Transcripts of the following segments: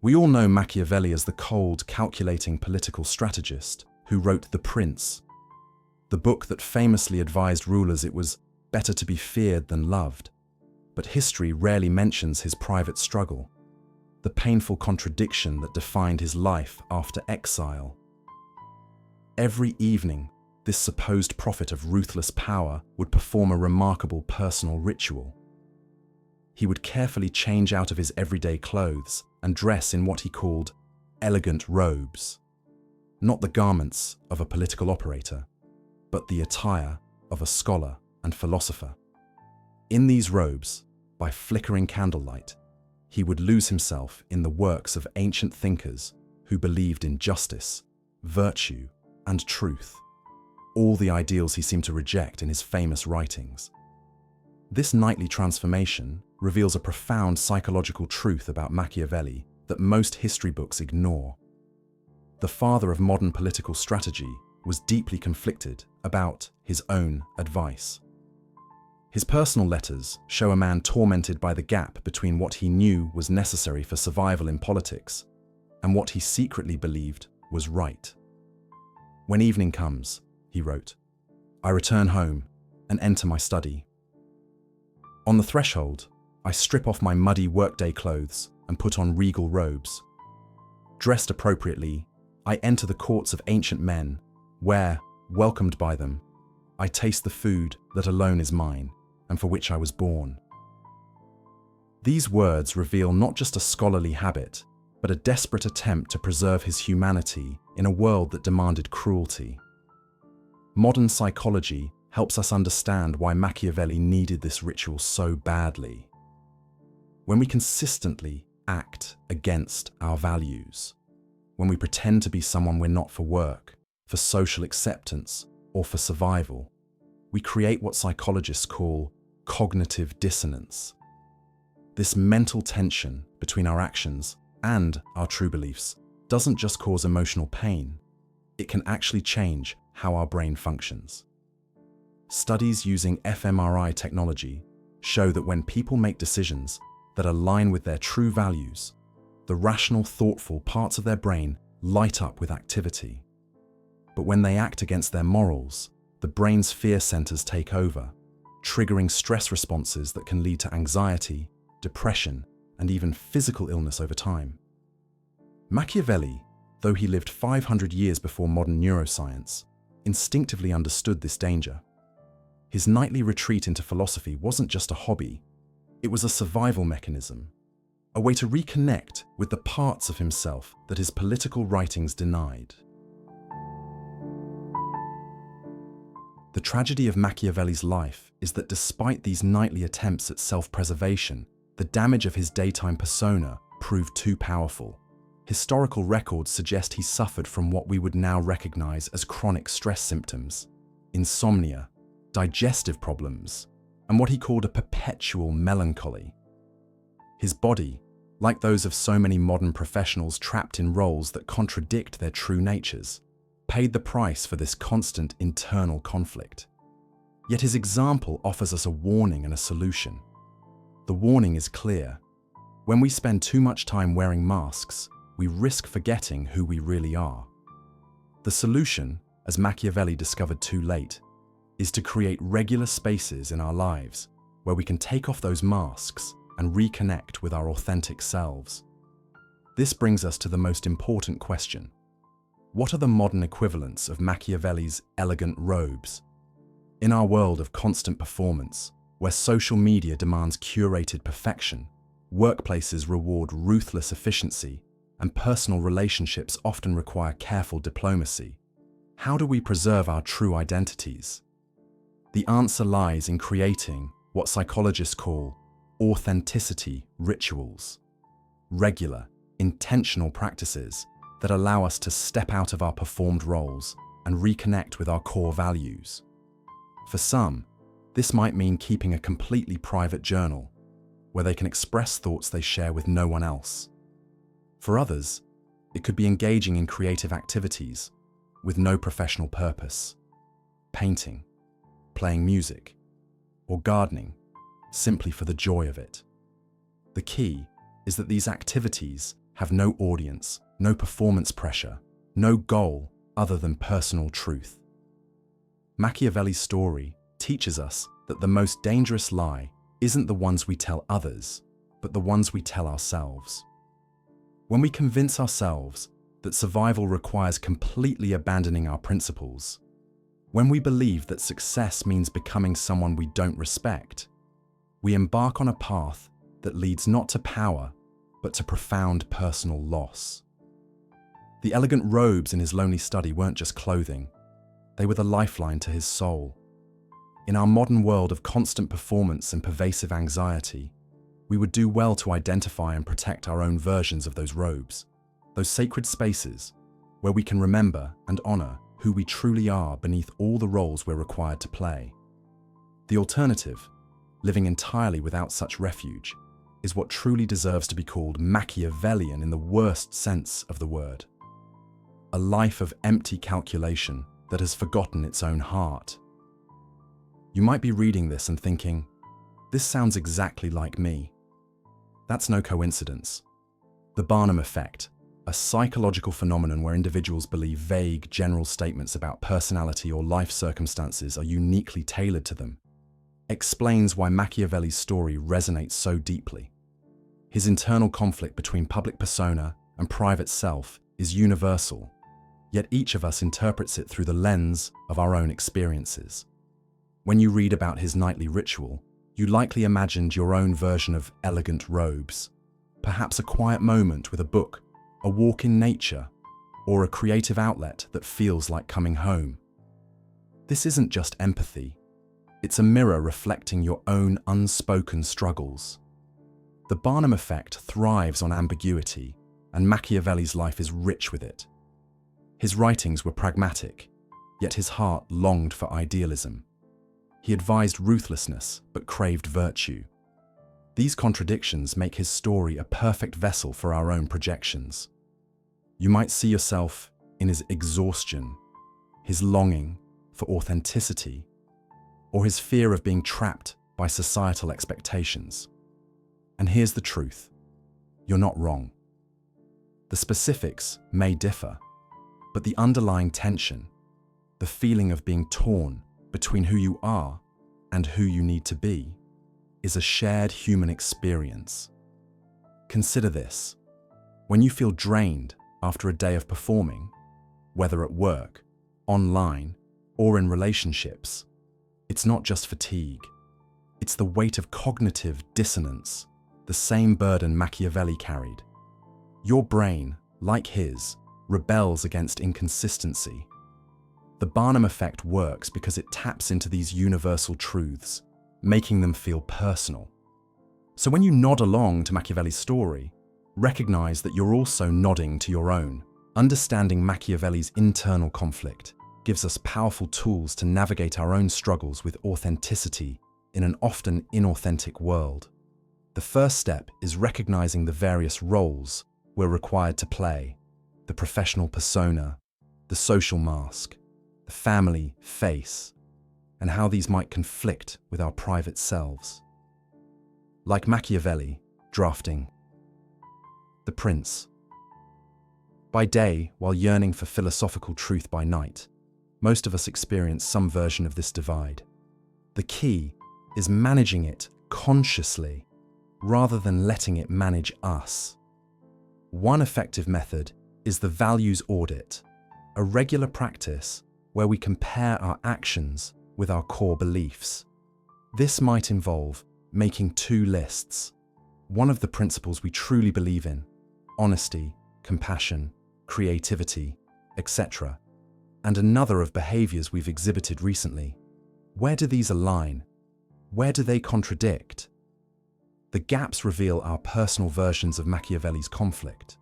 We all know Machiavelli as the cold, calculating political strategist who wrote The Prince, the book that famously advised rulers it was better to be feared than loved. But history rarely mentions his private struggle, the painful contradiction that defined his life after exile. Every evening, this supposed prophet of ruthless power would perform a remarkable personal ritual. He would carefully change out of his everyday clothes and dress in what he called elegant robes, not the garments of a political operator, but the attire of a scholar and philosopher. In these robes, by flickering candlelight, he would lose himself in the works of ancient thinkers who believed in justice, virtue, and truth, all the ideals he seemed to reject in his famous writings. This nightly transformation reveals a profound psychological truth about Machiavelli that most history books ignore. The father of modern political strategy was deeply conflicted about his own advice. His personal letters show a man tormented by the gap between what he knew was necessary for survival in politics and what he secretly believed was right. "When evening comes," he wrote, "I return home and enter my study. On the threshold, I strip off my muddy workday clothes and put on regal robes. Dressed appropriately, I enter the courts of ancient men, where, welcomed by them, I taste the food that alone is mine and for which I was born." These words reveal not just a scholarly habit, but a desperate attempt to preserve his humanity in a world that demanded cruelty. Modern psychology helps us understand why Machiavelli needed this ritual so badly. When we consistently act against our values, when we pretend to be someone we're not for work, for social acceptance, or for survival, we create what psychologists call cognitive dissonance. This mental tension between our actions and our true beliefs doesn't just cause emotional pain, it can actually change how our brain functions. Studies using fMRI technology show that when people make decisions that align with their true values, the rational, thoughtful parts of their brain light up with activity. But when they act against their morals, the brain's fear centers take over, triggering stress responses that can lead to anxiety, depression, and even physical illness over time. Machiavelli, though he lived 500 years before modern neuroscience, instinctively understood this danger. His nightly retreat into philosophy wasn't just a hobby, it was a survival mechanism, a way to reconnect with the parts of himself that his political writings denied. The tragedy of Machiavelli's life is that despite these nightly attempts at self-preservation, the damage of his daytime persona proved too powerful. Historical records suggest he suffered from what we would now recognize as chronic stress symptoms, insomnia, digestive problems, and what he called a perpetual melancholy. His body, like those of so many modern professionals trapped in roles that contradict their true natures, paid the price for this constant internal conflict. Yet his example offers us a warning and a solution. The warning is clear. When we spend too much time wearing masks, we risk forgetting who we really are. The solution, as Machiavelli discovered too late, is to create regular spaces in our lives where we can take off those masks and reconnect with our authentic selves. This brings us to the most important question. What are the modern equivalents of Machiavelli's elegant robes? In our world of constant performance, where social media demands curated perfection, workplaces reward ruthless efficiency, and personal relationships often require careful diplomacy, how do we preserve our true identities? The answer lies in creating what psychologists call authenticity rituals, regular, intentional practices that allow us to step out of our performed roles and reconnect with our core values. For some, this might mean keeping a completely private journal where they can express thoughts they share with no one else. For others, it could be engaging in creative activities with no professional purpose, painting, playing music, or gardening, simply for the joy of it. The key is that these activities have no audience, no performance pressure, no goal other than personal truth. Machiavelli's story teaches us that the most dangerous lie isn't the ones we tell others, but the ones we tell ourselves. When we convince ourselves that survival requires completely abandoning our principles, when we believe that success means becoming someone we don't respect, we embark on a path that leads not to power, but to profound personal loss. The elegant robes in his lonely study weren't just clothing, they were the lifeline to his soul. In our modern world of constant performance and pervasive anxiety, we would do well to identify and protect our own versions of those robes, those sacred spaces where we can remember and honor who we truly are beneath all the roles we're required to play. The alternative, living entirely without such refuge, is what truly deserves to be called Machiavellian in the worst sense of the word. A life of empty calculation that has forgotten its own heart. You might be reading this and thinking, this sounds exactly like me. That's no coincidence. The Barnum effect, a psychological phenomenon where individuals believe vague, general statements about personality or life circumstances are uniquely tailored to them, explains why Machiavelli's story resonates so deeply. His internal conflict between public persona and private self is universal, yet each of us interprets it through the lens of our own experiences. When you read about his nightly ritual, you likely imagined your own version of elegant robes, perhaps a quiet moment with a book, a walk in nature, or a creative outlet that feels like coming home. This isn't just empathy, it's a mirror reflecting your own unspoken struggles. The Barnum effect thrives on ambiguity, and Machiavelli's life is rich with it. His writings were pragmatic, yet his heart longed for idealism. He advised ruthlessness, but craved virtue. These contradictions make his story a perfect vessel for our own projections. You might see yourself in his exhaustion, his longing for authenticity, or his fear of being trapped by societal expectations. And here's the truth: you're not wrong. The specifics may differ, but the underlying tension, the feeling of being torn between who you are and who you need to be, is a shared human experience. Consider this: when you feel drained after a day of performing, whether at work, online, or in relationships, it's not just fatigue. It's the weight of cognitive dissonance, the same burden Machiavelli carried. Your brain, like his, rebels against inconsistency. The Barnum effect works because it taps into these universal truths, making them feel personal. So when you nod along to Machiavelli's story, recognize that you're also nodding to your own. Understanding Machiavelli's internal conflict gives us powerful tools to navigate our own struggles with authenticity in an often inauthentic world. The first step is recognizing the various roles we're required to play: the professional persona, the social mask, the family face, and how these might conflict with our private selves. Like Machiavelli, drafting the prince. By day, while yearning for philosophical truth by night, most of us experience some version of this divide. The key is managing it consciously, rather than letting it manage us. One effective method is the values audit, a regular practice where we compare our actions with our core beliefs. This might involve making 2 lists: one of the principles we truly believe in, honesty, compassion, creativity, etc., and another of behaviors we've exhibited recently. Where do these align? Where do they contradict? The gaps reveal our personal versions of Machiavelli's conflict.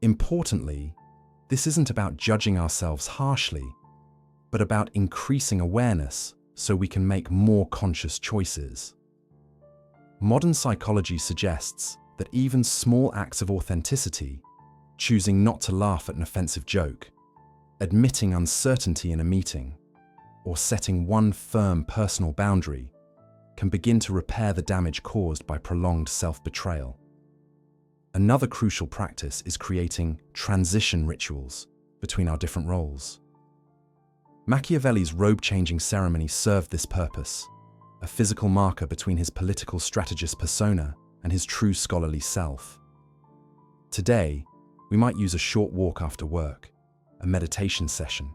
Importantly, this isn't about judging ourselves harshly, but about increasing awareness so we can make more conscious choices. Modern psychology suggests that even small acts of authenticity, choosing not to laugh at an offensive joke, admitting uncertainty in a meeting, or setting one firm personal boundary, can begin to repair the damage caused by prolonged self-betrayal. Another crucial practice is creating transition rituals between our different roles. Machiavelli's robe-changing ceremony served this purpose, a physical marker between his political strategist persona and his true scholarly self. Today, we might use a short walk after work, a meditation session,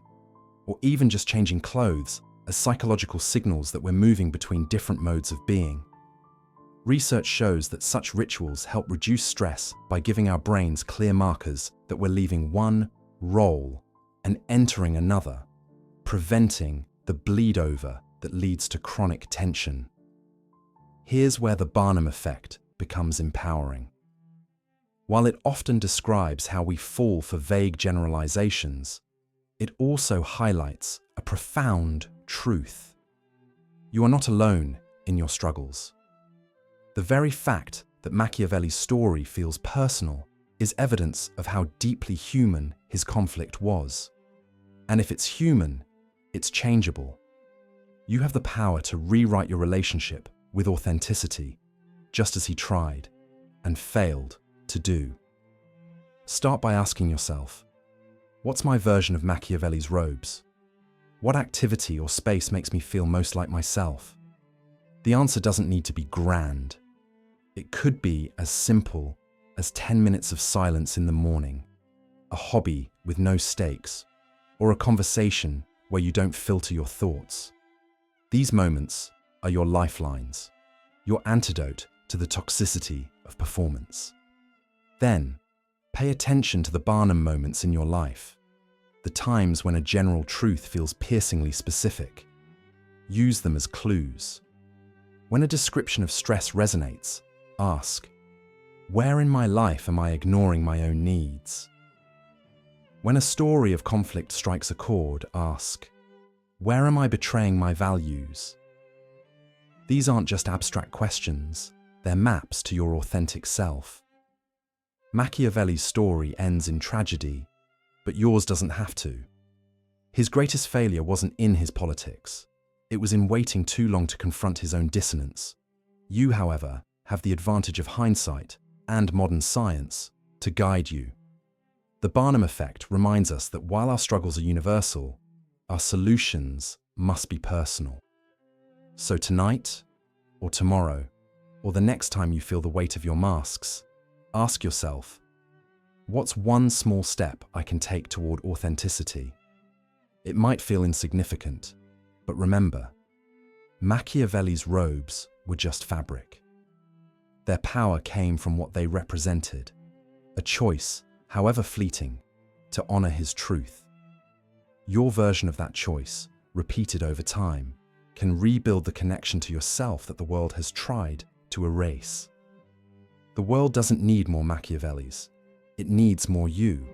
or even just changing clothes as psychological signals that we're moving between different modes of being. Research shows that such rituals help reduce stress by giving our brains clear markers that we're leaving one role and entering another, preventing the bleed over that leads to chronic tension. Here's where the Barnum effect becomes empowering. While it often describes how we fall for vague generalizations, it also highlights a profound truth. You are not alone in your struggles. The very fact that Machiavelli's story feels personal is evidence of how deeply human his conflict was. And if it's human, it's changeable. You have the power to rewrite your relationship with authenticity, just as he tried and failed to do. Start by asking yourself, what's my version of Machiavelli's robes? What activity or space makes me feel most like myself? The answer doesn't need to be grand. It could be as simple as 10 minutes of silence in the morning, a hobby with no stakes, or a conversation where you don't filter your thoughts. These moments are your lifelines, your antidote to the toxicity of performance. Then, pay attention to the Barnum moments in your life, the times when a general truth feels piercingly specific. Use them as clues. When a description of stress resonates, ask, where in my life am I ignoring my own needs? When a story of conflict strikes a chord, ask, where am I betraying my values? These aren't just abstract questions, they're maps to your authentic self. Machiavelli's story ends in tragedy, but yours doesn't have to. His greatest failure wasn't in his politics. It was in waiting too long to confront his own dissonance. You, however, have the advantage of hindsight and modern science to guide you. The Barnum effect reminds us that while our struggles are universal, our solutions must be personal. So tonight, or tomorrow, or the next time you feel the weight of your masks, ask yourself, what's one small step I can take toward authenticity? It might feel insignificant, but remember, Machiavelli's robes were just fabric. Their power came from what they represented, a choice, however fleeting, to honor his truth. Your version of that choice, repeated over time, can rebuild the connection to yourself that the world has tried to erase. The world doesn't need more Machiavellis. It needs more you.